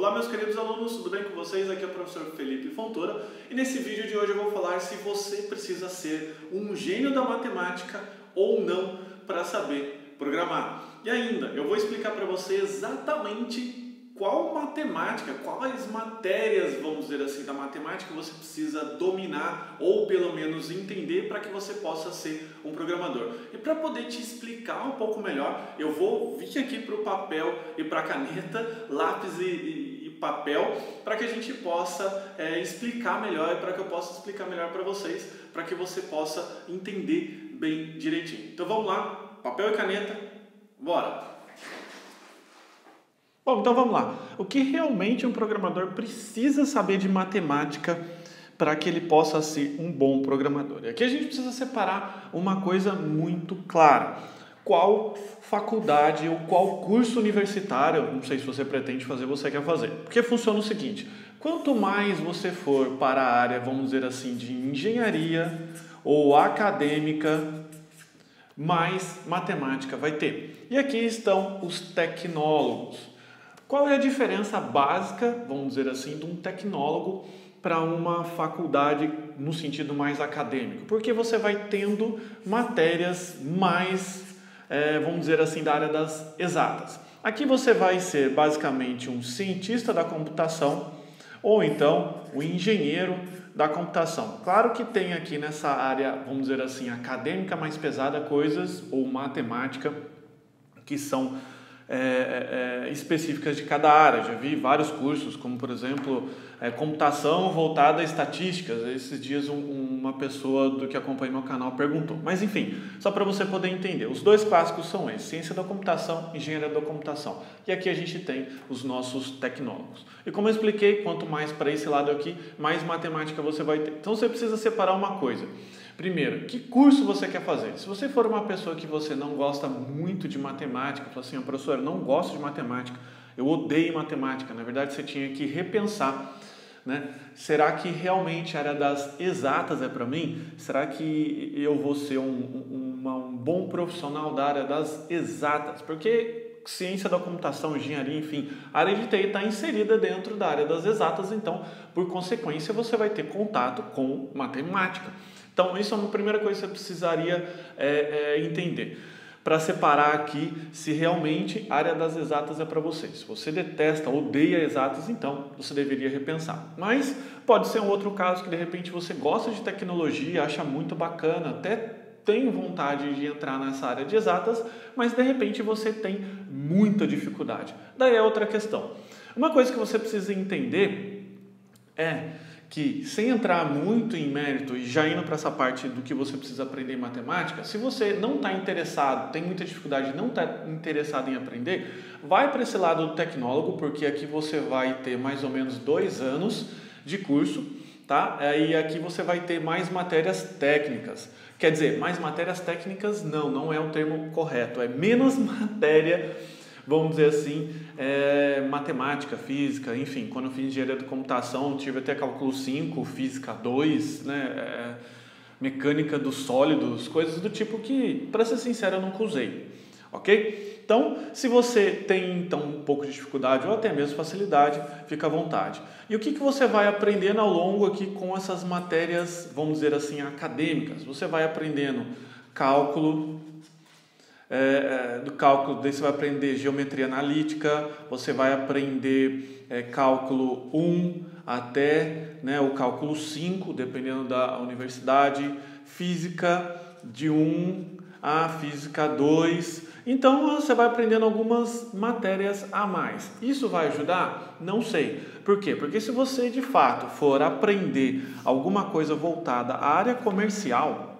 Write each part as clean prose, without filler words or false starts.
Olá meus queridos alunos, tudo bem com vocês? Aqui é o professor Felipe Fontoura e nesse vídeo de hoje eu vou falar se você precisa ser um gênio da matemática ou não para saber programar. E ainda, eu vou explicar para você exatamente qual matemática, quais matérias, vamos dizer assim, da matemática você precisa dominar ou pelo menos entender para que você possa ser um programador. E para poder te explicar um pouco melhor, eu vou vir aqui para o papel e para a caneta, lápis e papel, para que a gente possa explicar melhor e para que eu possa explicar melhor para vocês, para que você possa entender bem direitinho. Então vamos lá, papel e caneta, bora! Bom, então vamos lá. O que realmente um programador precisa saber de matemática para que ele possa ser um bom programador? E aqui a gente precisa separar uma coisa muito clara. Qual faculdade ou qual curso universitário, não sei se você pretende fazer, você quer fazer. Porque funciona o seguinte, quanto mais você for para a área, vamos dizer assim, de engenharia ou acadêmica, mais matemática vai ter. E aqui estão os tecnólogos. Qual é a diferença básica, vamos dizer assim, de um tecnólogo para uma faculdade no sentido mais acadêmico? Porque você vai tendo matérias mais, vamos dizer assim, da área das exatas. Aqui você vai ser basicamente um cientista da computação ou então um engenheiro da computação. Claro que tem aqui nessa área, vamos dizer assim, acadêmica mais pesada, coisas ou matemática que são específicas de cada área. Já vi vários cursos, como por exemplo, computação voltada a estatísticas. Esses dias uma pessoa do que acompanha meu canal perguntou. Mas enfim, só para você poder entender, os dois clássicos são esses, ciência da computação, engenharia da computação. E aqui a gente tem os nossos tecnólogos. E como eu expliquei, quanto mais para esse lado aqui, mais matemática você vai ter. Então você precisa separar uma coisa. Primeiro, que curso você quer fazer? Se você for uma pessoa que você não gosta muito de matemática, fala assim, professor, eu não gosto de matemática, eu odeio matemática, na verdade você tinha que repensar, né? Será que realmente a área das exatas é para mim? Será que eu vou ser um bom profissional da área das exatas? Porque ciência da computação, engenharia, enfim, a área de TI está inserida dentro da área das exatas, então, por consequência, você vai ter contato com matemática. Então, isso é uma primeira coisa que você precisaria entender, para separar aqui se realmente a área das exatas é para você. Se você detesta, odeia exatas, então você deveria repensar. Mas pode ser um outro caso que de repente você gosta de tecnologia, acha muito bacana, até tem vontade de entrar nessa área de exatas, mas de repente você tem muita dificuldade. Daí é outra questão. Uma coisa que você precisa entender é que, sem entrar muito em mérito e já indo para essa parte do que você precisa aprender em matemática, se você não está interessado, tem muita dificuldade, não está interessado em aprender, vai para esse lado do tecnólogo, porque aqui você vai ter mais ou menos 2 anos de curso, tá? E aqui você vai ter mais matérias técnicas. Quer dizer, mais matérias técnicas não é o termo correto, é menos matéria, vamos dizer assim, matemática, física, enfim, quando eu fiz engenharia de computação, tive até cálculo 5, física 2, né, mecânica dos sólidos, coisas do tipo que, para ser sincero, eu nunca usei, ok? Então, se você tem então um pouco de dificuldade ou até mesmo facilidade, fica à vontade. E o que você vai aprendendo ao longo aqui com essas matérias, vamos dizer assim, acadêmicas? Você vai aprendendo cálculo, do cálculo, daí você vai aprender geometria analítica, você vai aprender cálculo 1 até o cálculo 5, dependendo da universidade, física de 1 a física 2, então você vai aprendendo algumas matérias a mais. Isso vai ajudar? Não sei. Por quê? Porque se você de fato for aprender alguma coisa voltada à área comercial,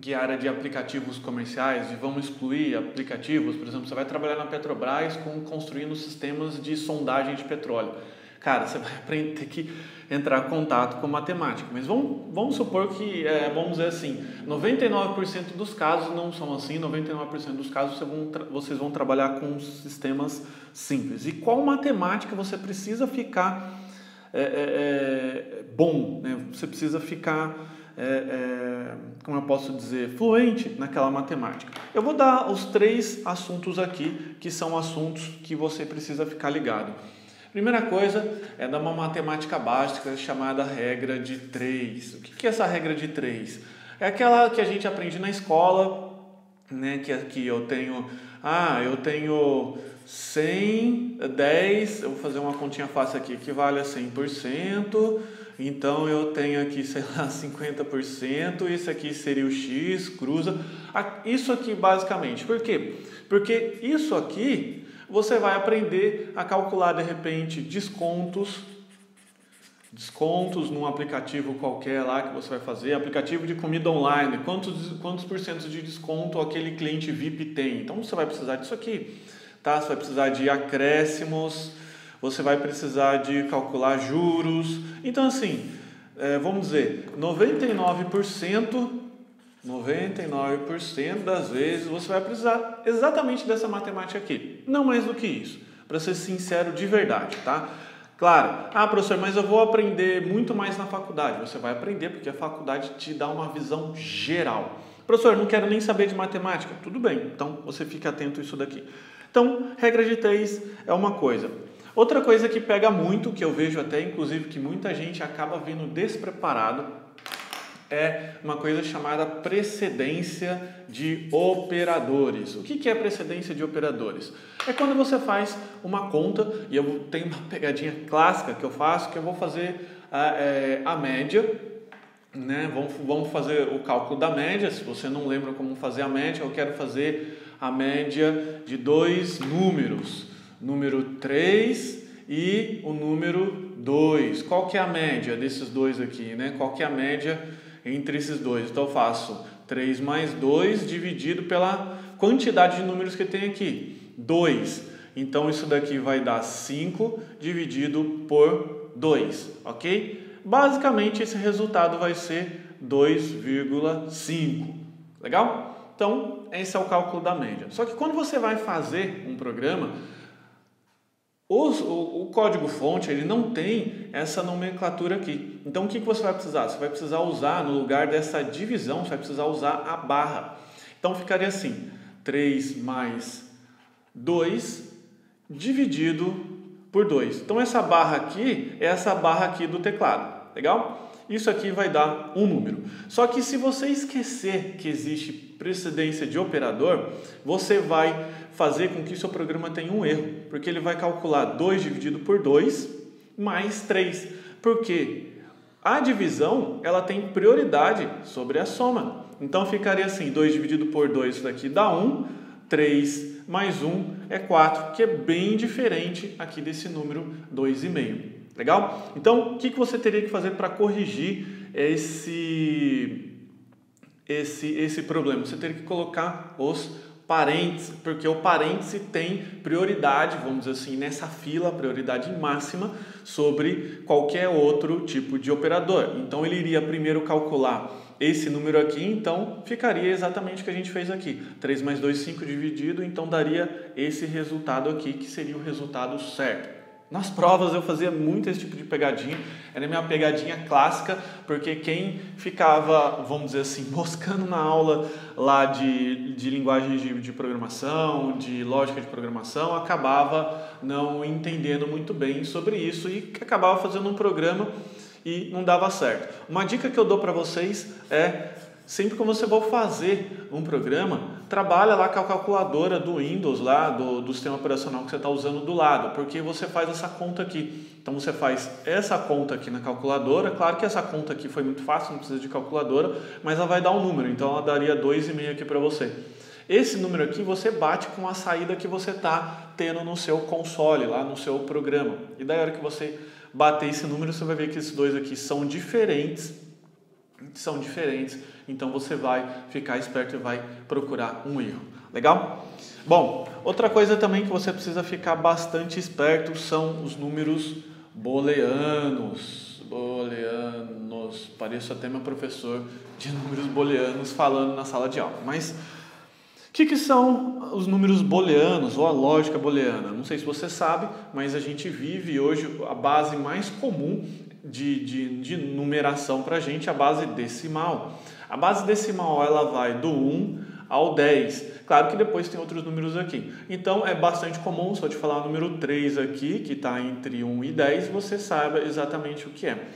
que é a área de aplicativos comerciais, e vamos excluir aplicativos, por exemplo, você vai trabalhar na Petrobras construindo sistemas de sondagem de petróleo. Cara, você vai aprender, ter que entrar em contato com matemática. Mas vamos supor que, vamos dizer assim, 99% dos casos não são assim, 99% dos casos vocês vão trabalhar com sistemas simples. E qual matemática você precisa ficar bom, né? Você precisa ficar como eu posso dizer, fluente naquela matemática. Eu vou dar os 3 assuntos aqui, que são assuntos que você precisa ficar ligado. Primeira coisa é dar uma matemática básica chamada regra de 3. O que é essa regra de 3? É aquela que a gente aprende na escola, né? Que aqui eu tenho 110, eu vou fazer uma continha fácil aqui, equivale a 100%, então eu tenho aqui, sei lá, 50%, isso aqui seria o x, cruza, isso aqui basicamente, por quê? Porque isso aqui você vai aprender a calcular de repente descontos num aplicativo qualquer lá que você vai fazer, aplicativo de comida online, quantos porcentos de desconto aquele cliente VIP tem. Então você vai precisar disso aqui, tá? Você vai precisar de acréscimos, você vai precisar de calcular juros. Então assim, vamos dizer, 99% das vezes você vai precisar exatamente dessa matemática aqui, não mais do que isso, para ser sincero de verdade, tá? Claro, professor, mas eu vou aprender muito mais na faculdade. Você vai aprender porque a faculdade te dá uma visão geral. Professor, não quero nem saber de matemática. Tudo bem, então você fica atento a isso daqui. Então, regra de 3 é uma coisa. Outra coisa que pega muito, que eu vejo até inclusive que muita gente acaba vindo despreparado, é uma coisa chamada precedência de operadores. O que é precedência de operadores? É quando você faz uma conta, e eu tenho uma pegadinha clássica que eu faço, que eu vou fazer a média, né? Vamos fazer o cálculo da média. Se você não lembra como fazer a média, eu quero fazer a média de dois números, número 3 e o número 2. Qual que é a média desses dois aqui, né? Qual que é a média entre esses dois? Então eu faço 3 mais 2 dividido pela quantidade de números que tem aqui, 2. Então isso daqui vai dar 5 dividido por 2, ok? Basicamente esse resultado vai ser 2,5, legal? Então esse é o cálculo da média. Só que quando você vai fazer um programa, o código-fonte ele não tem essa nomenclatura aqui. Então o que você vai precisar? Você vai precisar usar, no lugar dessa divisão, você vai precisar usar a barra. Então ficaria assim, 3 mais 2 dividido por 2. Então essa barra aqui é essa barra aqui do teclado, legal? Isso aqui vai dar um número. Só que se você esquecer que existe precedência de operador, você vai fazer com que o seu programa tenha um erro, porque ele vai calcular 2 dividido por 2 mais 3, porque a divisão ela tem prioridade sobre a soma. Então ficaria assim, 2 dividido por 2, isso daqui dá 1, 3 mais 1 é 4, que é bem diferente aqui desse número 2,5. Legal? Então, o que você teria que fazer para corrigir esse problema? Você teria que colocar os parênteses, porque o parêntese tem prioridade, vamos dizer assim, nessa fila, prioridade máxima sobre qualquer outro tipo de operador. Então, ele iria primeiro calcular esse número aqui, então ficaria exatamente o que a gente fez aqui. 3 mais 2, 5 dividido, então daria esse resultado aqui, que seria o resultado certo. Nas provas eu fazia muito esse tipo de pegadinha, era a minha pegadinha clássica, porque quem ficava, vamos dizer assim, moscando na aula lá de linguagem de programação, de lógica de programação, acabava não entendendo muito bem sobre isso e acabava fazendo um programa e não dava certo. Uma dica que eu dou para vocês é, sempre que você for fazer um programa, trabalha lá com a calculadora do Windows, lá do sistema operacional que você está usando do lado, porque você faz essa conta aqui. Então você faz essa conta aqui na calculadora, claro que essa conta aqui foi muito fácil, não precisa de calculadora, mas ela vai dar um número, então ela daria 2,5 aqui para você. Esse número aqui você bate com a saída que você está tendo no seu console, lá no seu programa. E daí a hora que você bater esse número, você vai ver que esses dois aqui são diferentes, então você vai ficar esperto e vai procurar um erro. Legal? Bom, outra coisa também que você precisa ficar bastante esperto são os números booleanos. Pareço até meu professor de números booleanos falando na sala de aula. Mas o que são os números booleanos ou a lógica booleana? Não sei se você sabe, mas a gente vive hoje a base mais comum de numeração para a gente, a base decimal. A base decimal ela vai do 1 ao 10. Claro que depois tem outros números aqui. Então é bastante comum, se eu te falar o número 3 aqui, que está entre 1 e 10, você saiba exatamente o que é.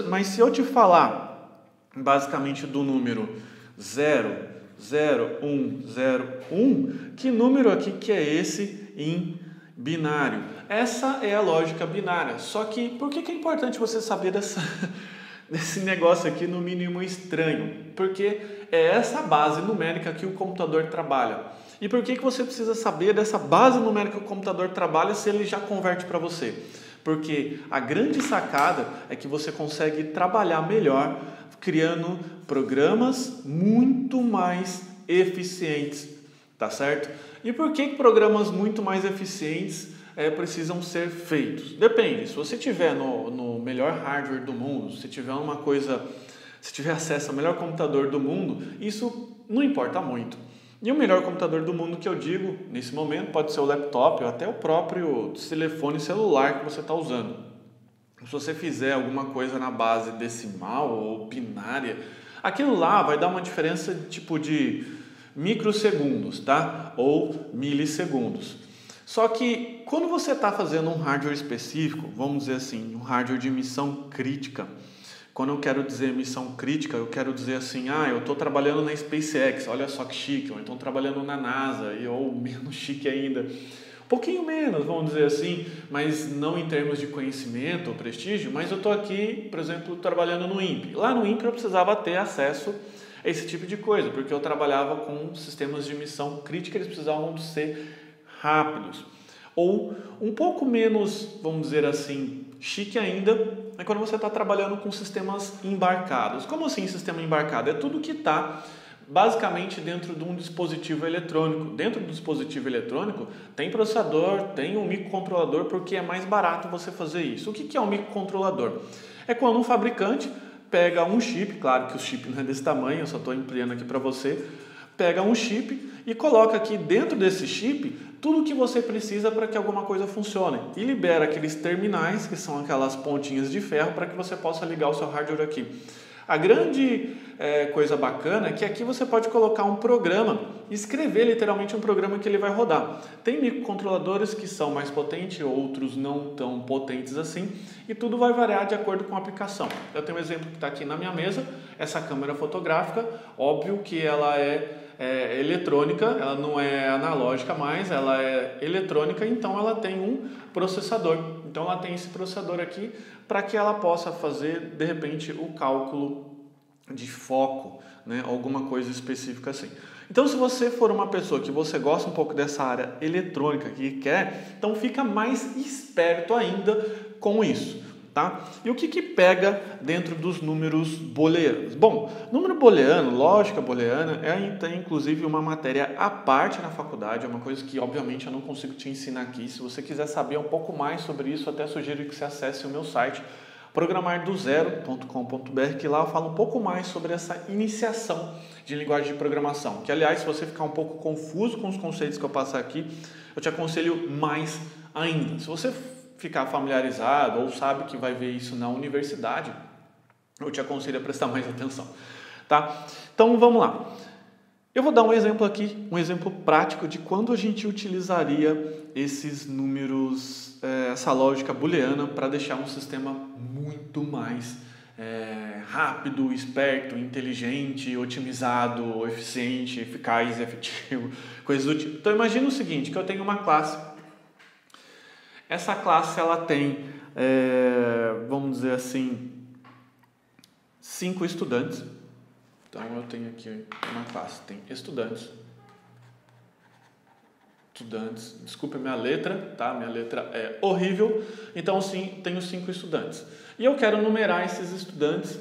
Mas se eu te falar basicamente do número 0, 0, 1, 0, 1, que número aqui que é esse em binário? Essa é a lógica binária. Só que por que é importante você saber desse negócio aqui no mínimo estranho? Porque é essa base numérica que o computador trabalha. E por que você precisa saber dessa base numérica que o computador trabalha se ele já converte para você? Porque a grande sacada é que você consegue trabalhar melhor criando programas muito mais eficientes, tá certo? E por que programas muito mais eficientes precisam ser feitos? Depende, se você tiver no melhor hardware do mundo, se tiver se tiver acesso ao melhor computador do mundo, isso não importa muito. E o melhor computador do mundo que eu digo, nesse momento, pode ser o laptop ou até o próprio telefone celular que você está usando. Se você fizer alguma coisa na base decimal ou binária, aquilo lá vai dar uma diferença tipo de microsegundos, tá? Ou milissegundos. Só que quando você está fazendo um hardware específico, vamos dizer assim, um hardware de missão crítica. Quando eu quero dizer missão crítica, eu quero dizer assim, eu estou trabalhando na SpaceX, olha só que chique, ou então trabalhando na NASA, ou menos chique ainda. Um pouquinho menos, vamos dizer assim, mas não em termos de conhecimento ou prestígio, mas eu estou aqui, por exemplo, trabalhando no INPE. Lá no INPE eu precisava ter acesso a esse tipo de coisa, porque eu trabalhava com sistemas de missão crítica, eles precisavam ser rápidos. Ou um pouco menos, vamos dizer assim, chique ainda, é quando você está trabalhando com sistemas embarcados. Como assim sistema embarcado? É tudo que está basicamente dentro de um dispositivo eletrônico. Dentro do dispositivo eletrônico tem processador, tem um microcontrolador, porque é mais barato você fazer isso. O que é um microcontrolador? É quando um fabricante pega um chip, claro que o chip não é desse tamanho, eu só estou ampliando aqui para você, pega um chip e coloca aqui dentro desse chip tudo o que você precisa para que alguma coisa funcione e libera aqueles terminais, que são aquelas pontinhas de ferro, para que você possa ligar o seu hardware aqui. A grande coisa bacana é que aqui você pode colocar um programa, escrever literalmente um programa que ele vai rodar. Tem microcontroladores que são mais potentes, outros não tão potentes assim, e tudo vai variar de acordo com a aplicação. Eu tenho um exemplo que está aqui na minha mesa, essa câmera fotográfica, óbvio que ela é eletrônica, ela não é analógica mais, ela é eletrônica, então ela tem um processador. Então ela tem esse processador aqui para que ela possa fazer, de repente, o cálculo de foco, né? Alguma coisa específica assim. Então, se você for uma pessoa que você gosta um pouco dessa área eletrônica que quer, então fica mais esperto ainda com isso. Tá? E o que pega dentro dos números booleanos? Bom, número booleano, lógica booleana, tem inclusive uma matéria à parte na faculdade, é uma coisa que obviamente eu não consigo te ensinar aqui. Se você quiser saber um pouco mais sobre isso, até sugiro que você acesse o meu site, programardozero.com.br, que lá eu falo um pouco mais sobre essa iniciação de linguagem de programação. Que, aliás, se você ficar um pouco confuso com os conceitos que eu passar aqui, eu te aconselho mais ainda. Se você ficar familiarizado ou sabe que vai ver isso na universidade, eu te aconselho a prestar mais atenção, tá? Então vamos lá. Eu vou dar um exemplo aqui, um exemplo prático de quando a gente utilizaria esses números, essa lógica booleana para deixar um sistema muito mais rápido, esperto, inteligente, otimizado, eficiente, eficaz, efetivo, coisas do tipo. Então imagina o seguinte, que eu tenho uma classe. Essa classe ela tem, vamos dizer assim, 5 estudantes. Então eu tenho aqui uma classe, tem estudantes. Desculpe a minha letra, tá? Minha letra é horrível. Então sim, tenho 5 estudantes. E eu quero numerar esses estudantes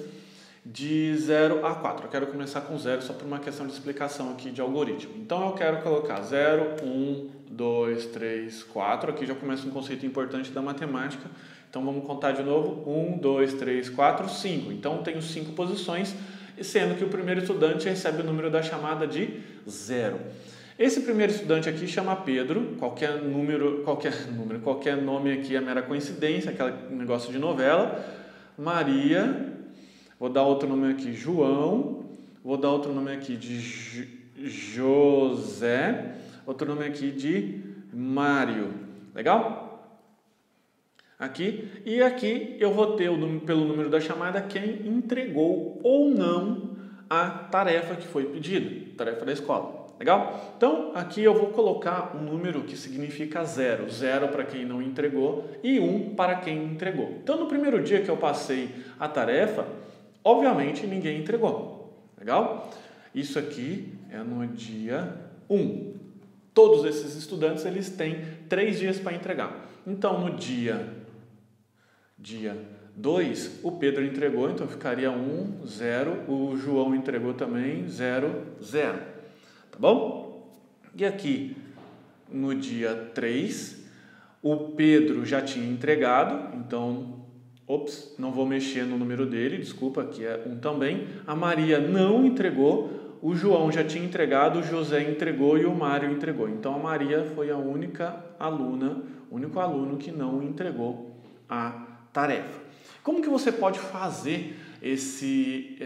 de 0 a 4. Eu quero começar com 0 só por uma questão de explicação aqui de algoritmo. Então eu quero colocar 0, 1, 2, 3, 4. Aqui já começa um conceito importante da matemática. Então vamos contar de novo. 1, 2, 3, 4, 5. Então tenho 5 posições, sendo que o primeiro estudante recebe o número da chamada de 0. Esse primeiro estudante aqui chama Pedro. Qualquer nome aqui é mera coincidência, aquele negócio de novela. Maria. Vou dar outro nome aqui, João. Vou dar outro nome aqui de José, outro nome aqui de Mário. Legal? Aqui. E aqui eu vou ter pelo número da chamada quem entregou ou não a tarefa que foi pedida, tarefa da escola. Legal? Então, aqui eu vou colocar um número que significa 0. 0 para quem não entregou e 1 para quem entregou. Então, no primeiro dia que eu passei a tarefa, obviamente ninguém entregou. Legal? Isso aqui é no dia 1. Todos esses estudantes eles têm 3 dias para entregar. Então, no dia 2, o Pedro entregou, então ficaria 1, 0. O João entregou também, 0, 0. Tá bom? E aqui, no dia 3, o Pedro já tinha entregado, então, não vou mexer no número dele, desculpa, aqui é 1 também. A Maria não entregou, o João já tinha entregado, o José entregou e o Mário entregou. Então, a Maria foi a única aluna, o único aluno que não entregou a tarefa. Como que você pode fazer esse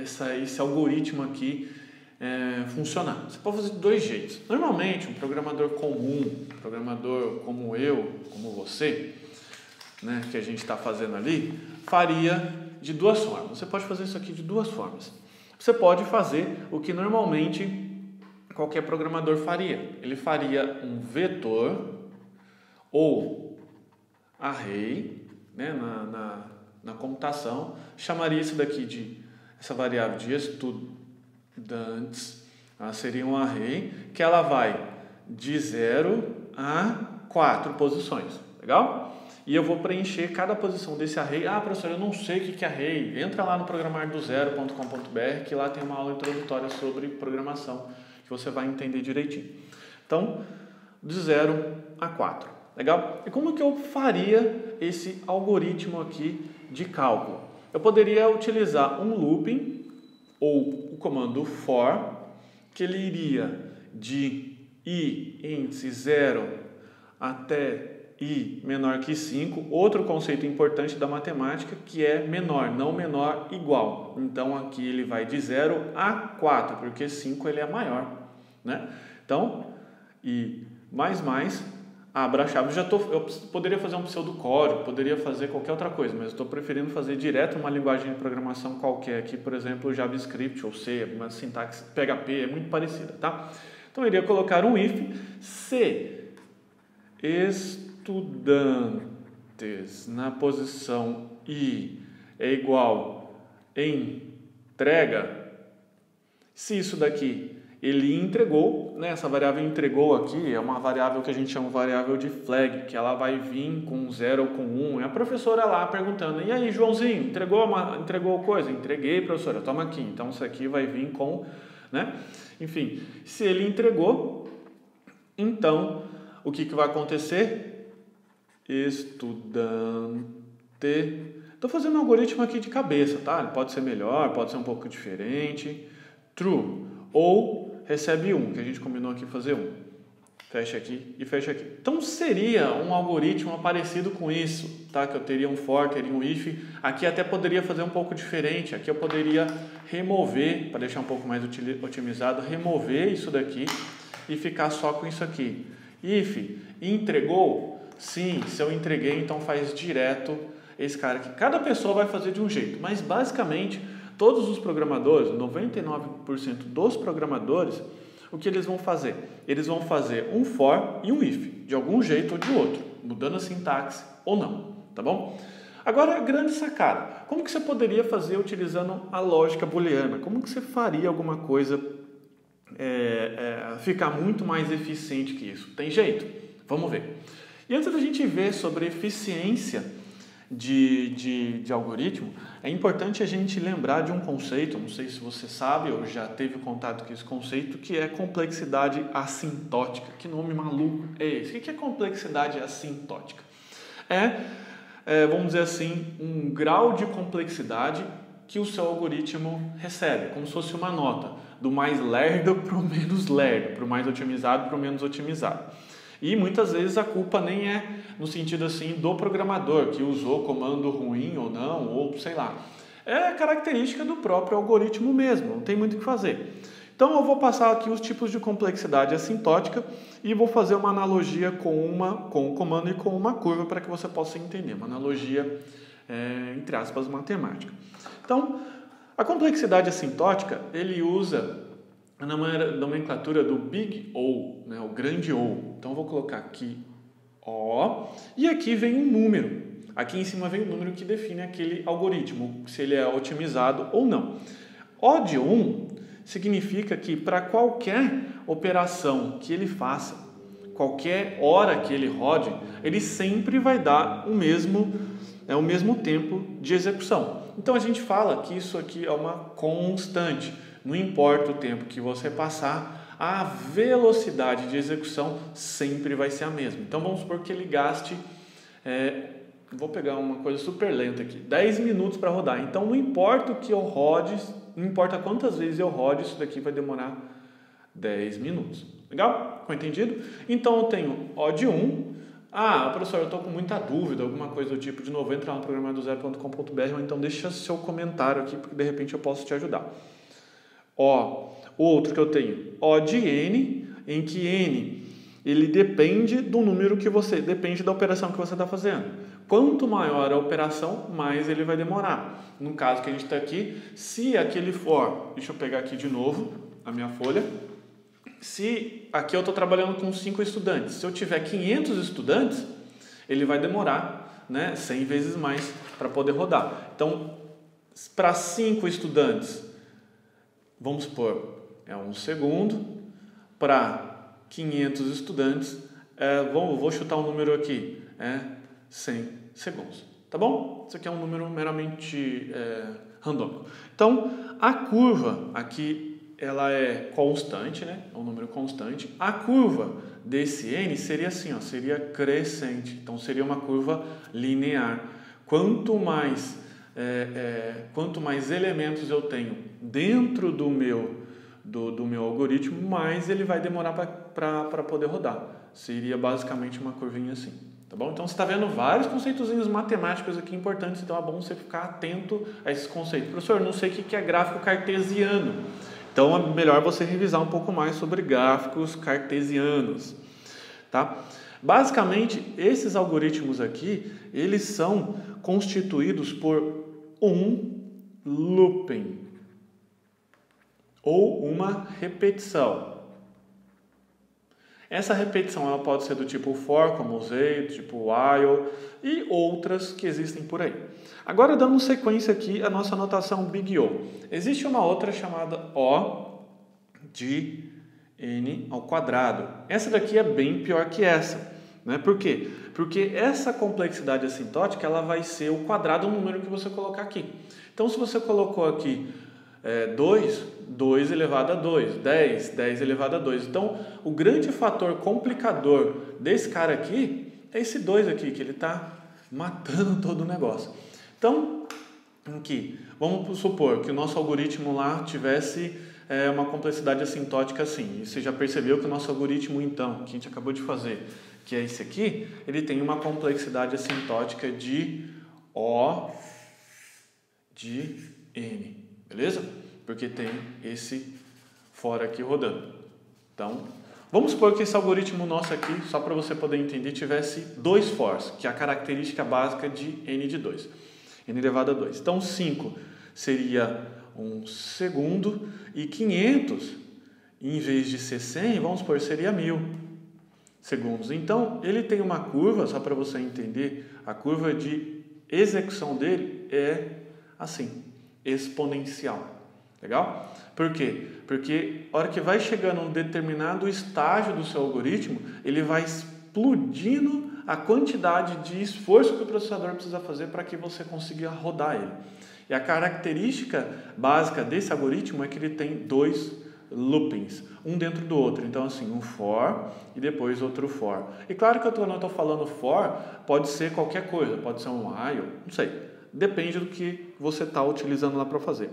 algoritmo aqui funcionar? Você pode fazer de 2 jeitos. Normalmente, um programador comum, um programador como eu, como você, né, que a gente está fazendo ali, faria de 2 formas. Você pode fazer isso aqui de 2 formas. Você pode fazer o que normalmente qualquer programador faria. Ele faria um vetor ou array, né, na computação, chamaria isso daqui essa variável de estudantes, seria um array que ela vai de 0 a 4 posições, legal? E eu vou preencher cada posição desse array. Professor, eu não sei o que é array. Entra lá no programardozero.com.br que lá tem uma aula introdutória sobre programação que você vai entender direitinho. Então, de 0 a 4, legal? E como que eu faria esse algoritmo aqui de cálculo? Eu poderia utilizar um looping ou o comando for, que ele iria de i índice 0 até i menor que 5, outro conceito importante da matemática que é menor, não menor igual. Então aqui ele vai de 0 a 4, porque 5 ele é maior, né? Então, i mais, abra a chave. Eu poderia fazer um pseudocódigo, poderia fazer qualquer outra coisa, mas eu estou preferindo fazer direto uma linguagem de programação qualquer aqui, por exemplo, JavaScript ou C, uma sintaxe PHP, é muito parecida, tá? Então eu iria colocar um if se estudantes na posição i é igual entrega, se isso daqui ele entregou, né? Essa variável entregou aqui é uma variável que a gente chama de variável de flag, que ela vai vir com 0 ou com 1. É a professora lá perguntando, e aí, Joãozinho, entregou coisa? Entreguei, professora, toma aqui. Então, isso aqui vai vir com, né? Enfim, se ele entregou, então, o que vai acontecer? Estudante. Estou fazendo um algoritmo aqui de cabeça, tá? Ele pode ser melhor, pode ser um pouco diferente. True. Ou recebe 1, que a gente combinou aqui fazer 1. Fecha aqui e fecha aqui. Então seria um algoritmo parecido com isso, tá? Que eu teria um for, teria um if. Aqui até poderia fazer um pouco diferente. Aqui eu poderia remover, para deixar um pouco mais otimizado, remover isso daqui e ficar só com isso aqui. If entregou? Sim, se eu entreguei, então faz direto esse cara aqui. Cada pessoa vai fazer de um jeito, mas basicamente todos os programadores, 99% dos programadores, o que eles vão fazer? Eles vão fazer um for e um if, de algum jeito ou de outro, mudando a sintaxe ou não, tá bom? Agora, a grande sacada. Como que você poderia fazer utilizando a lógica booleana? Como que você faria alguma coisa ficar muito mais eficiente que isso? Tem jeito? Vamos ver. E antes da gente ver sobre eficiência de algoritmo, é importante a gente lembrar de um conceito, não sei se você sabe ou já teve contato com esse conceito, que é complexidade assintótica. Que nome maluco é esse? O que é complexidade assintótica? Vamos dizer assim, um grau de complexidade que o seu algoritmo recebe, como se fosse uma nota, do mais lerdo para o menos lerdo, para o mais otimizado para o menos otimizado. E muitas vezes a culpa nem é no sentido assim do programador, que usou comando ruim ou não, ou sei lá. É a característica do próprio algoritmo mesmo, não tem muito o que fazer. Então eu vou passar aqui os tipos de complexidade assintótica e vou fazer uma analogia com o comando e com uma curva para que você possa entender, uma analogia, entre aspas, matemática. Então, a complexidade assintótica, ele usa a nomenclatura do Big O, né, o grande O. Então eu vou colocar aqui O, e aqui vem um número. Aqui em cima vem o número que define aquele algoritmo, se ele é otimizado ou não. O de 1 significa que para qualquer operação que ele faça, qualquer hora que ele rode, ele sempre vai dar o mesmo tempo de execução. Então a gente fala que isso aqui é uma constante. Não importa o tempo que você passar, a velocidade de execução sempre vai ser a mesma. Então vamos supor que ele gaste, vou pegar uma coisa super lenta aqui, 10 minutos para rodar. Então não importa o que eu rode, não importa quantas vezes eu rode, isso daqui vai demorar 10 minutos. Legal? Ficou entendido? Então eu tenho O de 1. Professor, eu estou com muita dúvida, alguma coisa do tipo. De novo, entra lá no programadozero.com.br ou então deixa seu comentário aqui, porque de repente eu posso te ajudar. O outro que eu tenho, O de N, em que N ele depende do número depende da operação que você está fazendo. Quanto maior a operação, mais ele vai demorar. No caso que a gente está aqui, se aquele for, deixa eu pegar aqui de novo a minha folha. Se aqui eu estou trabalhando com 5 estudantes, se eu tiver 500 estudantes, ele vai demorar, 100 vezes mais para poder rodar. Então, para 5 estudantes, vamos supor, é 1 segundo. Para 500 estudantes, vou chutar um número aqui, 100 segundos. Tá bom? Isso aqui é um número meramente randômico. Então, a curva aqui, ela é constante, é um número constante. A curva desse N seria assim, seria crescente. Então, seria uma curva linear. Quanto mais elementos eu tenho dentro do meu algoritmo, mais ele vai demorar para poder rodar. Seria basicamente uma curvinha assim. Tá bom? Então, você está vendo vários conceitozinhos matemáticos aqui importantes, então é bom você ficar atento a esses conceitos. Professor, não sei o que é gráfico cartesiano. Então, é melhor você revisar um pouco mais sobre gráficos cartesianos. Tá? Basicamente, esses algoritmos aqui, eles são constituídos por um looping, ou uma repetição. Essa repetição ela pode ser do tipo for, como usei, do tipo while e outras que existem por aí. Agora, dando sequência aqui à nossa notação Big O. Existe uma outra chamada O de N ao quadrado. Essa daqui é bem pior que essa. Por quê? Porque essa complexidade assintótica ela vai ser o quadrado do número que você colocar aqui. Então, se você colocou aqui 2 elevado a 2, 10 elevado a 2. Então, o grande fator complicador desse cara aqui é esse 2 aqui, que ele está matando todo o negócio. Então, aqui, vamos supor que o nosso algoritmo lá tivesse uma complexidade assintótica assim. E você já percebeu que o nosso algoritmo, então, que a gente acabou de fazer, que é esse aqui, ele tem uma complexidade assintótica de O de N. Beleza? Porque tem esse for aqui rodando. Então, vamos supor que esse algoritmo nosso aqui, só para você poder entender, tivesse 2 fors, que é a característica básica de N de 2. N elevado a 2. Então, 5 seria 1 segundo e 500, em vez de ser 100, vamos supor, seria 1000 segundos. Então, ele tem uma curva, só para você entender, a curva de execução dele é assim, exponencial. Legal? Por quê? Porque a hora que vai chegando a um determinado estágio do seu algoritmo, ele vai explodindo a quantidade de esforço que o processador precisa fazer para que você consiga rodar ele. E a característica básica desse algoritmo é que ele tem 2 loopings, um dentro do outro. Então, assim, um for e depois outro for. E claro que quando eu estou falando for, pode ser qualquer coisa, pode ser um while, não sei. Depende do que você está utilizando lá para fazer.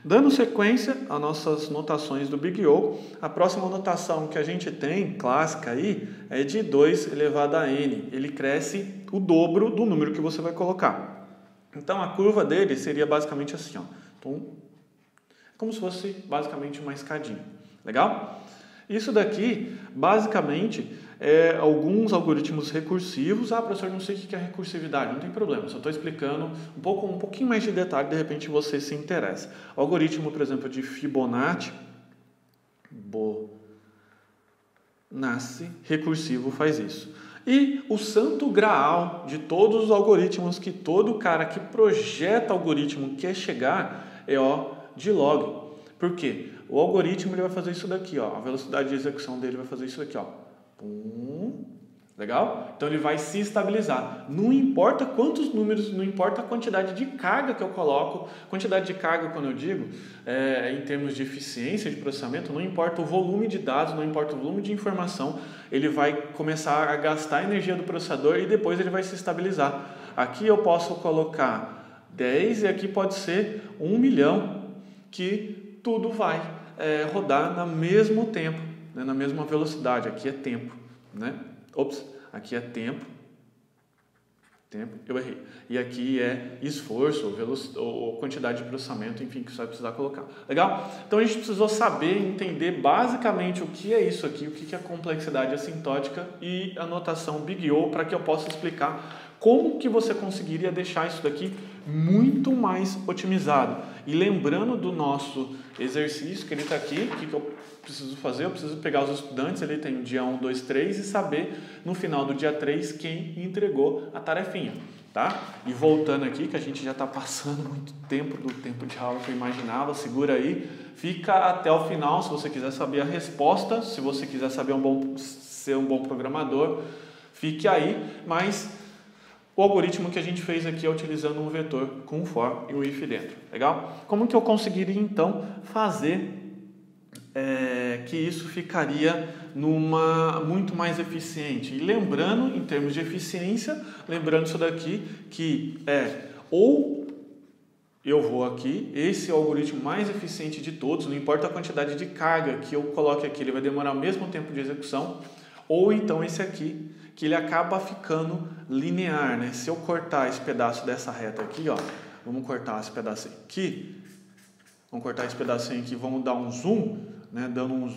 Dando sequência às nossas notações do Big O, a próxima notação que a gente tem, clássica aí, é de 2 elevado a N. Ele cresce o dobro do número que você vai colocar. Então, a curva dele seria basicamente assim. Então, Como se fosse basicamente uma escadinha. Legal? Isso daqui, basicamente, é alguns algoritmos recursivos. Ah, professor, não sei o que é recursividade. Não tem problema, só estou explicando um pouquinho mais de detalhe, de repente você se interessa. O algoritmo, por exemplo, de Fibonacci, recursivo faz isso. E o santo graal de todos os algoritmos, que todo cara que projeta algoritmo quer chegar, é o de log. Por quê? O algoritmo ele vai fazer isso daqui, ó. A velocidade de execução dele vai fazer isso daqui, ó. Legal? Então ele vai se estabilizar. Não importa quantos números, não importa a quantidade de carga que eu coloco. Quantidade de carga, quando eu digo, em termos de eficiência de processamento, não importa o volume de dados, não importa o volume de informação, ele vai começar a gastar a energia do processador e depois ele vai se estabilizar. Aqui eu posso colocar 10 e aqui pode ser 1 milhão, que tudo vai rodar no mesmo tempo, né, na mesma velocidade. Aqui é tempo, né? Aqui é tempo, eu errei. E aqui é esforço, ou quantidade de processamento, enfim, que você vai precisar colocar. Legal? Então a gente precisou saber, entender basicamente o que é isso aqui, o que é a complexidade assintótica e a notação Big O, para que eu possa explicar como que você conseguiria deixar isso daqui muito mais otimizado. E lembrando do nosso exercício, que ele está aqui, o que eu preciso fazer? Eu preciso pegar os estudantes, ele tem o dia 1, 2, 3 e saber no final do dia 3 quem entregou a tarefinha, tá? E voltando aqui, que a gente já está passando muito tempo do tempo de aula que eu imaginava, segura aí, fica até o final se você quiser saber a resposta, se você quiser saber ser um bom programador, fique aí, mas o algoritmo que a gente fez aqui é utilizando um vetor com um for e um if dentro. Legal? Como que eu conseguiria, então, fazer que isso ficaria muito mais eficiente? E lembrando, em termos de eficiência, lembrando isso daqui, que ou eu vou aqui, esse é o algoritmo mais eficiente de todos, não importa a quantidade de carga que eu coloque aqui, ele vai demorar o mesmo tempo de execução, ou então esse aqui, que ele acaba ficando linear, né? Se eu cortar esse pedaço dessa reta aqui, ó, vamos cortar esse pedacinho aqui, vamos dar um zoom, né?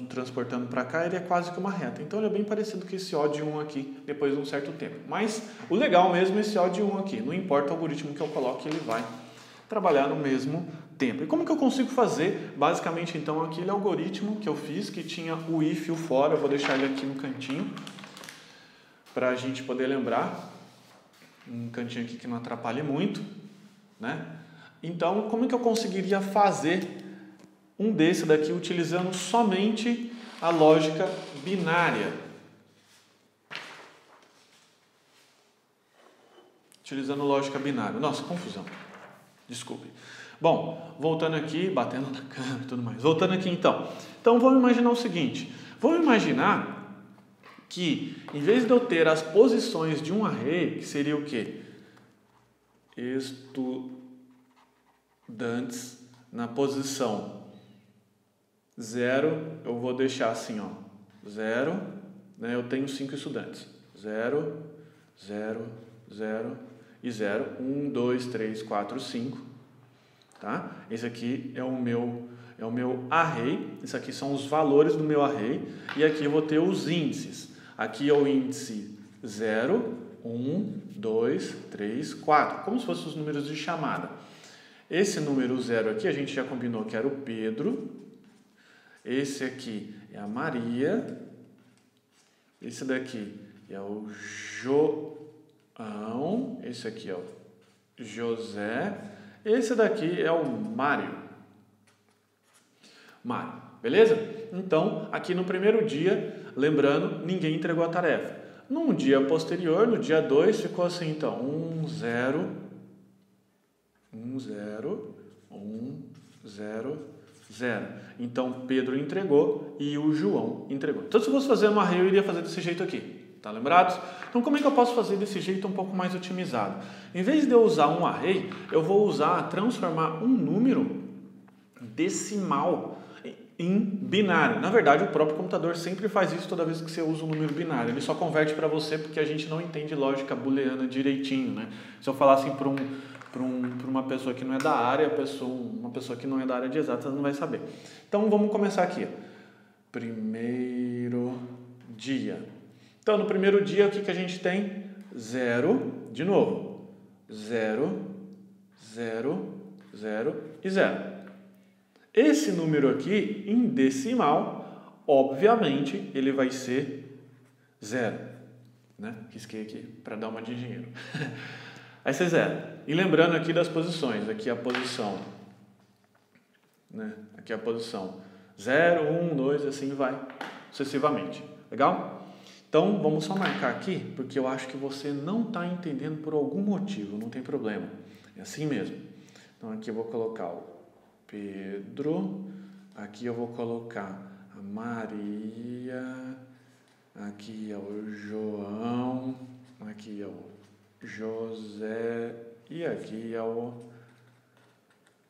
Transportando para cá, ele é quase que uma reta. Então ele é bem parecido com esse O de 1 aqui, depois de um certo tempo. Mas o legal mesmo é esse O de 1 aqui, não importa o algoritmo que eu coloque, ele vai trabalhar no mesmo tempo. E como que eu consigo fazer? Basicamente, então, aquele algoritmo que eu fiz, que tinha o if e o for, eu vou deixar ele aqui no cantinho, para a gente poder lembrar, um cantinho aqui que não atrapalhe muito, né? Então, como é que eu conseguiria fazer um desse daqui utilizando somente a lógica binária? Utilizando lógica binária. Nossa, confusão. Desculpe. Bom, voltando aqui, batendo na câmera e tudo mais. Voltando aqui então. Então, vamos imaginar o seguinte. Vamos imaginar que, em vez de eu ter as posições de um array, que seria o quê? Estudantes na posição 0, eu vou deixar assim, ó, 0, né, eu tenho 5 estudantes. 0, 0, 0 e 0. 1, 2, 3, 4, 5. Tá? Esse aqui é o meu array. Isso aqui são os valores do meu array. E aqui eu vou ter os índices. Aqui é o índice 0, 1, 2, 3, 4. Como se fossem os números de chamada. Esse número 0 aqui, a gente já combinou que era o Pedro. Esse aqui é a Maria. Esse daqui é o João. Esse aqui é o José. Esse daqui é o Mário. Beleza? Então, aqui no primeiro dia, lembrando, ninguém entregou a tarefa. Num dia posterior, no dia 2, ficou assim, então, 1, 0, 1, 0, 1, 0, 0. Então, Pedro entregou e o João entregou. Então, se eu fosse fazer uma array, eu iria fazer desse jeito aqui. Tá lembrados? Então, como é que eu posso fazer desse jeito um pouco mais otimizado? Em vez de eu usar um array, eu vou transformar um número decimal em binário. Na verdade, o próprio computador sempre faz isso toda vez que você usa um número binário. Ele só converte para você porque a gente não entende lógica booleana direitinho, né? Se eu falar assim para uma pessoa que não é da área, uma uma pessoa que não é da área de exatas não vai saber. Então, vamos começar aqui. Primeiro dia. Então, no primeiro dia, o que a gente tem? 0, de novo. 0, 0, 0 e 0. Esse número aqui, em decimal, obviamente, ele vai ser 0. Né? Risquei aqui para dar uma de engenheiro. Vai ser 0. E lembrando aqui das posições. Aqui a posição. Né? Aqui a posição 0, 1, 2, assim vai sucessivamente. Legal? Então, vamos só marcar aqui, porque eu acho que você não está entendendo por algum motivo. Não tem problema. É assim mesmo. Então, aqui eu vou colocar o Pedro. Aqui eu vou colocar a Maria. Aqui é o João, aqui é o José e aqui é o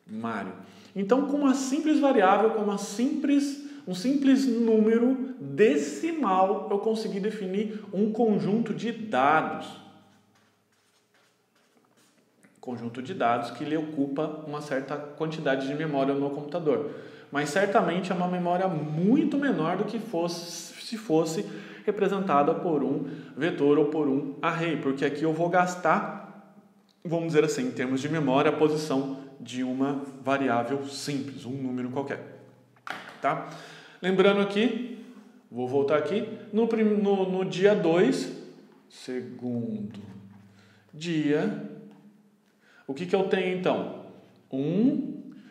Mário. Então, com uma simples variável, com um simples número decimal, eu consegui definir um conjunto de dados. Conjunto de dados que lhe ocupa uma certa quantidade de memória no computador. Mas certamente é uma memória muito menor do que se fosse representada por um vetor ou por um array, porque aqui eu vou gastar, vamos dizer assim, em termos de memória, a posição de uma variável simples, um número qualquer. Tá? Lembrando aqui, vou voltar aqui, no dia 2, segundo dia, o que eu tenho então?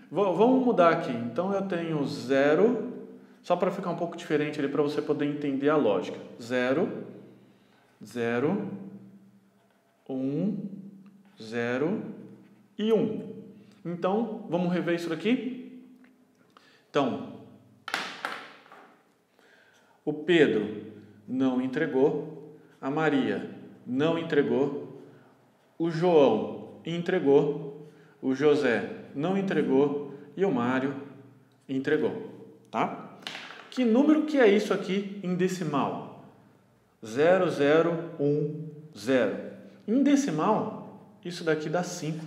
Vamos mudar aqui, então eu tenho 0, só para ficar um pouco diferente ali, para você poder entender a lógica. 0, 0, 1, 0 e 1. Então, vamos rever isso daqui? Então, o Pedro não entregou, a Maria não entregou, o João entregou, o José não entregou e o Mário entregou, tá? Que número que é isso aqui em decimal? 0010. Em decimal, isso daqui dá 5.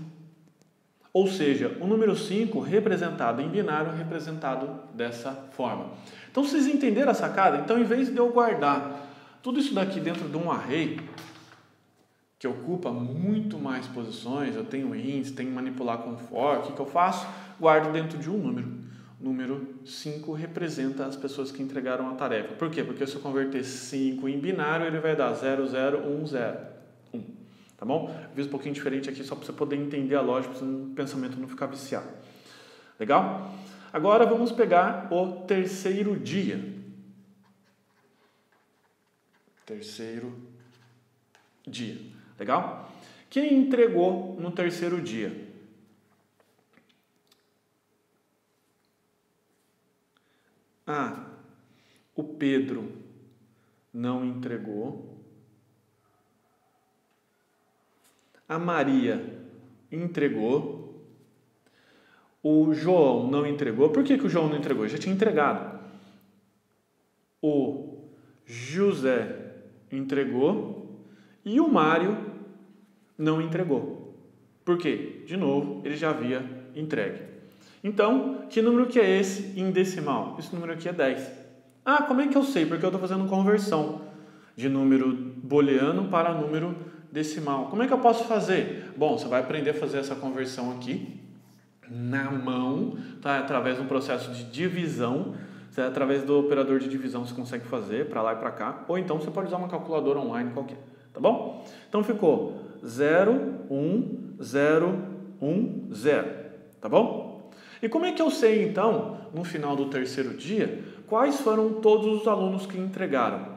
Ou seja, o número 5 representado em binário, representado dessa forma. Então, vocês entenderam a sacada? Então, em vez de eu guardar tudo isso daqui dentro de um array, que ocupa muito mais posições, eu tenho índice, tenho que manipular com for, o que eu faço? Guardo dentro de um número. Número 5 representa as pessoas que entregaram a tarefa. Por quê? Porque se eu converter 5 em binário, ele vai dar 0010. 1. Tá bom? Eu fiz um pouquinho diferente aqui só para você poder entender a lógica, para o pensamento não ficar viciado. Legal? Agora vamos pegar o terceiro dia. Terceiro dia. Legal? Quem entregou no terceiro dia? O Pedro não entregou. A Maria entregou. O João não entregou. Por que o João não entregou? Já tinha entregado. O José entregou. E o Mário não entregou. Por quê? De novo, ele já havia entregue. Então, que número que é esse em decimal? Esse número aqui é 10. Como é que eu sei? Porque eu estou fazendo conversão de número booleano para número decimal. Como é que eu posso fazer? Bom, você vai aprender a fazer essa conversão aqui na mão, tá? Através de um processo de divisão. Através do operador de divisão você consegue fazer para lá e para cá. Ou então você pode usar uma calculadora online qualquer. Tá bom? Então ficou 0, 1, 0, 1, 0. Tá bom? E como é que eu sei, então, no final do terceiro dia, quais foram todos os alunos que entregaram?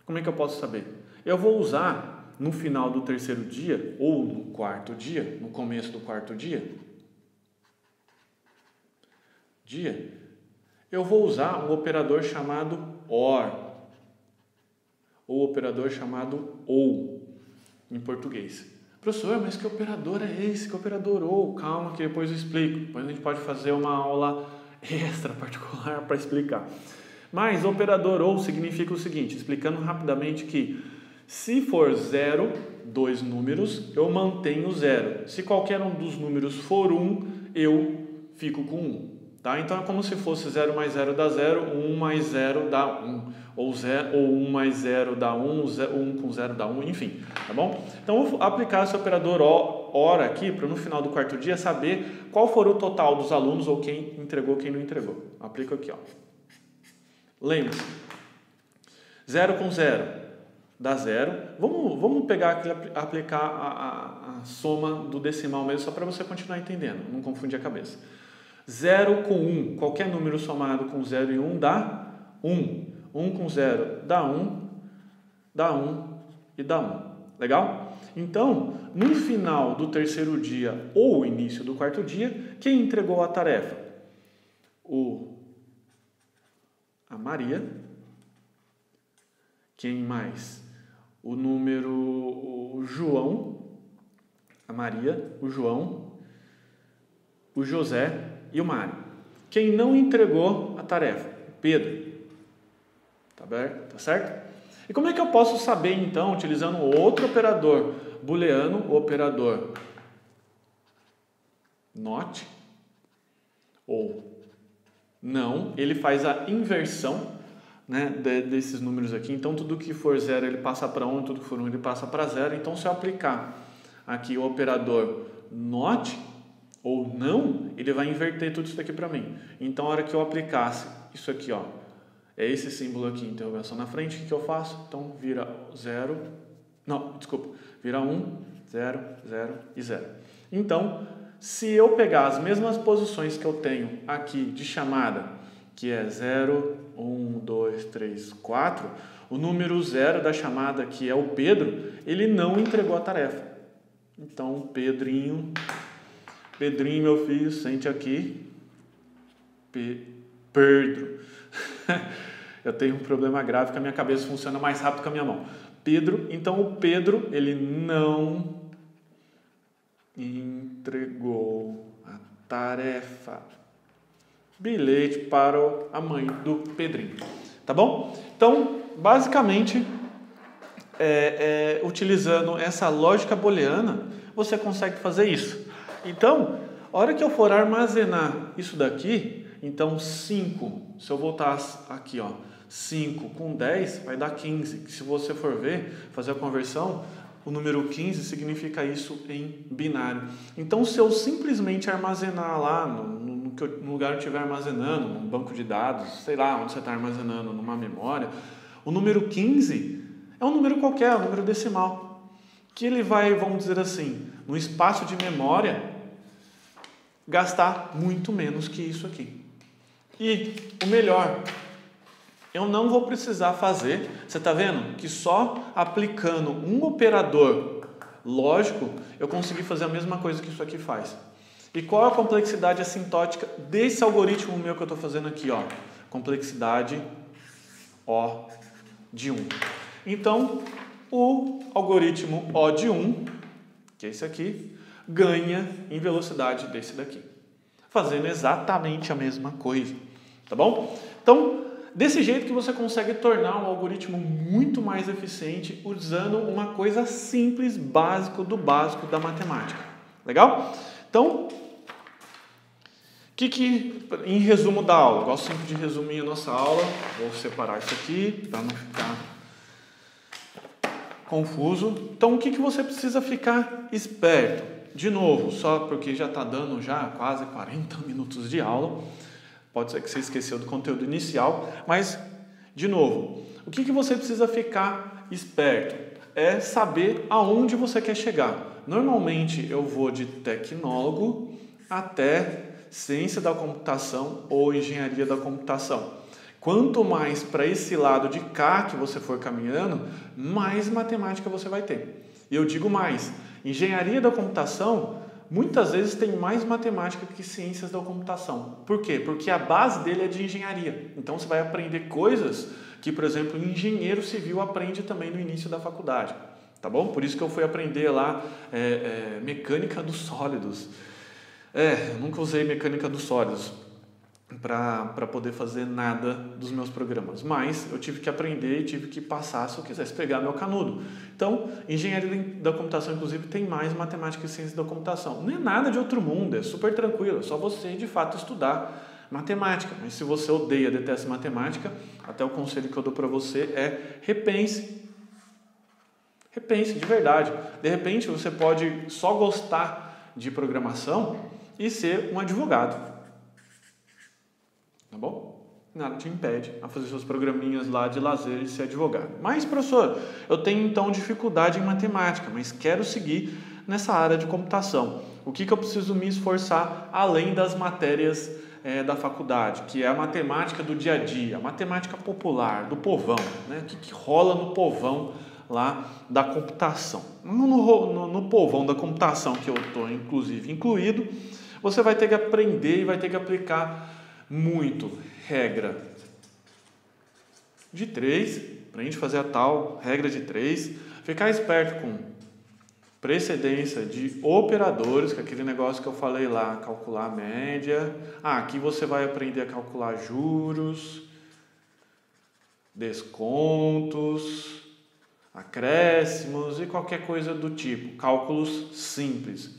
Como é que eu posso saber? Eu vou usar, no final do terceiro dia, ou no quarto dia, no começo do quarto dia, eu vou usar um operador chamado OR, ou operador chamado OU, em português. Professor, mas que operador é esse? Que operador OU? Calma que depois eu explico. Depois a gente pode fazer uma aula extra particular para explicar. Mas operador OU significa o seguinte, explicando rapidamente que se for 0, 2 números, eu mantenho 0. Se qualquer um dos números for 1, eu fico com 1. Tá? Então é como se fosse 0 mais 0 dá 0, 1 mais 0 dá 1. Ou 1 mais 0 dá 1, 1 com 0 dá 1, enfim. Tá bom? Então eu vou aplicar esse operador OR aqui para no final do quarto dia saber qual for o total dos alunos ou quem entregou, quem não entregou. Aplico aqui. Ó. Lembre-se, 0 com 0 dá 0. Vamos pegar aqui e aplicar a soma do decimal mesmo, só para você continuar entendendo, não confundir a cabeça. 0 com 1, qualquer número somado com 0 e 1 dá 1. 1 com 0 dá 1, dá 1 e dá 1. Legal? Então, no final do terceiro dia ou início do quarto dia, quem entregou a tarefa? A Maria. Quem mais? O João. A Maria, o João, o José e o Mário. Quem não entregou a tarefa? Pedro. Tá certo? E como é que eu posso saber, então, utilizando outro operador booleano, o operador NOT, ou não, ele faz a inversão, né, desses números aqui. Então, tudo que for 0 ele passa para 1, tudo que for 1 ele passa para 0. Então, se eu aplicar aqui o operador NOT, ou não, ele vai inverter tudo isso daqui para mim. Então, a hora que eu aplicasse isso aqui, ó, é esse símbolo aqui, interrogação na frente, o que eu faço? Então, vira 0, não, desculpa, vira 1, 0, 0 e 0. Então, se eu pegar as mesmas posições que eu tenho aqui de chamada, que é 0, 1, 2, 3, 4, o número 0 da chamada, que é o Pedro, ele não entregou a tarefa. Então, Pedrinho, meu filho, sente aqui. Pedro. Eu tenho um problema grave que a minha cabeça funciona mais rápido que a minha mão. Pedro, então o Pedro, ele não entregou a tarefa. Bilhete para a mãe do Pedrinho. Tá bom? Então, basicamente, utilizando essa lógica booleana, você consegue fazer isso. Então, a hora que eu for armazenar isso daqui, então 5, se eu voltar aqui, ó, 5 com 10 vai dar 15. Que se você for ver, fazer a conversão, o número 15 significa isso em binário. Então, se eu simplesmente armazenar lá no lugar que eu estiver armazenando, num banco de dados, sei lá onde você está armazenando, numa memória, o número 15 é um número qualquer, um número decimal, que ele vai, vamos dizer assim, no espaço de memória, gastar muito menos que isso aqui. E o melhor, eu não vou precisar fazer, você está vendo? Que só aplicando um operador lógico, eu consegui fazer a mesma coisa que isso aqui faz. E qual é a complexidade assintótica desse algoritmo meu que eu estou fazendo aqui? Ó? Complexidade O de 1. Então, o algoritmo O de 1, que é esse aqui, ganha em velocidade desse daqui. Fazendo exatamente a mesma coisa. Tá bom? Então, desse jeito que você consegue tornar um algoritmo muito mais eficiente usando uma coisa simples, básico do básico da matemática. Legal? Então, em resumo da aula, gosto sempre de resumir a nossa aula, vou separar isso aqui para não ficar confuso. Então, o que você precisa ficar esperto? De novo, só porque já está dando já quase 40 minutos de aula, pode ser que você esqueceu do conteúdo inicial, mas, de novo, o que você precisa ficar esperto? É saber aonde você quer chegar. Normalmente, eu vou de tecnólogo até ciência da computação ou engenharia da computação. Quanto mais para esse lado de cá que você for caminhando, mais matemática você vai ter. E eu digo mais, engenharia da computação muitas vezes tem mais matemática que ciências da computação. Por quê? Porque a base dele é de engenharia. Então você vai aprender coisas que, por exemplo, um engenheiro civil aprende também no início da faculdade. Tá bom? Por isso que eu fui aprender lá mecânica dos sólidos. Eu nunca usei mecânica dos sólidos. para poder fazer nada dos meus programas, mas eu tive que aprender e tive que passar se eu quisesse pegar meu canudo. Então, engenharia da computação, inclusive, tem mais matemática e ciência da computação. Não é nada de outro mundo, é super tranquilo, é só você, de fato, estudar matemática. Mas se você odeia, detesta matemática, até o conselho que eu dou para você é repense. Repense, de verdade. De repente, você pode só gostar de programação e ser um advogado. Tá bom? Nada te impede a fazer seus programinhas lá de lazer e ser advogado. Mas, professor, eu tenho então dificuldade em matemática, mas quero seguir nessa área de computação. O que eu preciso me esforçar além das matérias da faculdade, que é a matemática do dia a dia, a matemática popular, do povão, né? O que rola no povão lá da computação. No povão da computação, que eu estou inclusive incluído, você vai ter que aprender e vai ter que aplicar muito regra de 3, para a gente fazer a tal regra de 3, ficar esperto com precedência de operadores, que é aquele negócio que eu falei lá, calcular a média. Aqui você vai aprender a calcular juros, descontos, acréscimos e qualquer coisa do tipo, cálculos simples.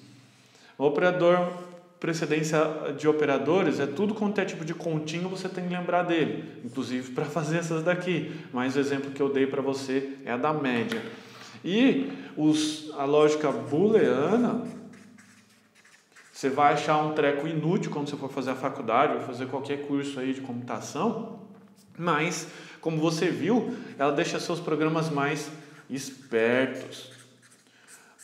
O operador, precedência de operadores, é tudo quanto é tipo de continho, você tem que lembrar dele, inclusive para fazer essas daqui, mas o exemplo que eu dei para você é a da média. E a lógica booleana, você vai achar um treco inútil quando você for fazer a faculdade ou fazer qualquer curso aí de computação, mas, como você viu, ela deixa seus programas mais espertos.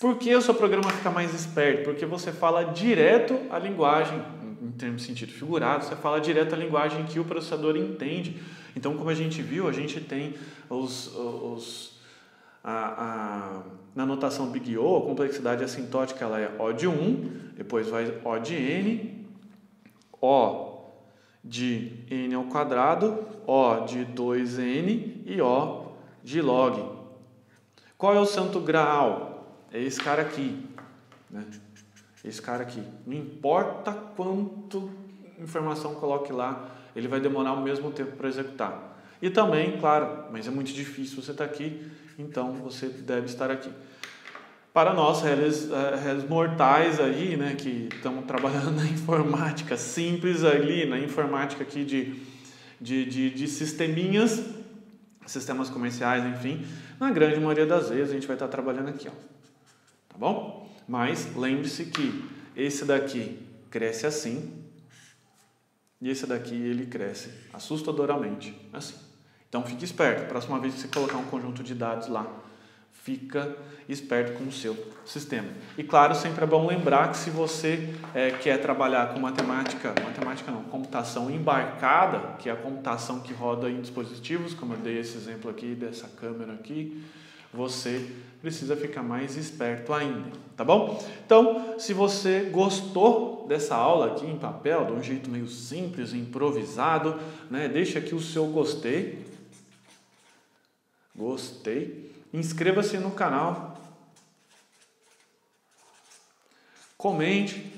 Por que o seu programa fica mais esperto? Porque você fala direto a linguagem, em termos de sentido figurado, você fala direto a linguagem que o processador entende. Então, como a gente viu, a gente tem na notação Big O, a complexidade assintótica ela é O de 1, depois vai O de N, O de N ao quadrado, O de 2N e O de log. Qual é o santo graal? É esse cara aqui, né? Esse cara aqui. Não importa quanto informação coloque lá, ele vai demorar o mesmo tempo para executar. E também, claro, mas é muito difícil você estar aqui, então você deve estar aqui. Para nós, réis mortais aí, né, que estamos trabalhando na informática simples ali, na informática aqui de sisteminhas, sistemas comerciais, enfim, na grande maioria das vezes a gente vai estar trabalhando aqui, ó. Tá bom? Mas lembre-se que esse daqui cresce assim e esse daqui ele cresce assustadoramente assim. Então fique esperto, próxima vez que você colocar um conjunto de dados lá, fica esperto com o seu sistema. E claro, sempre é bom lembrar que se você quer trabalhar com computação embarcada, que é a computação que roda em dispositivos, como eu dei esse exemplo aqui, dessa câmera aqui, você precisa ficar mais esperto ainda, tá bom? Então, se você gostou dessa aula aqui em papel, de um jeito meio simples, improvisado, né? Deixa aqui o seu gostei. Inscreva-se no canal. Comente.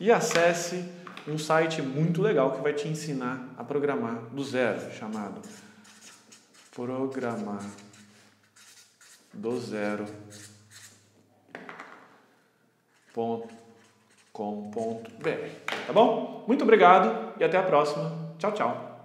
E acesse um site muito legal que vai te ensinar a programar do zero, chamado Programar do Zero.com.br. Tá bom? Muito obrigado e até a próxima. Tchau, tchau.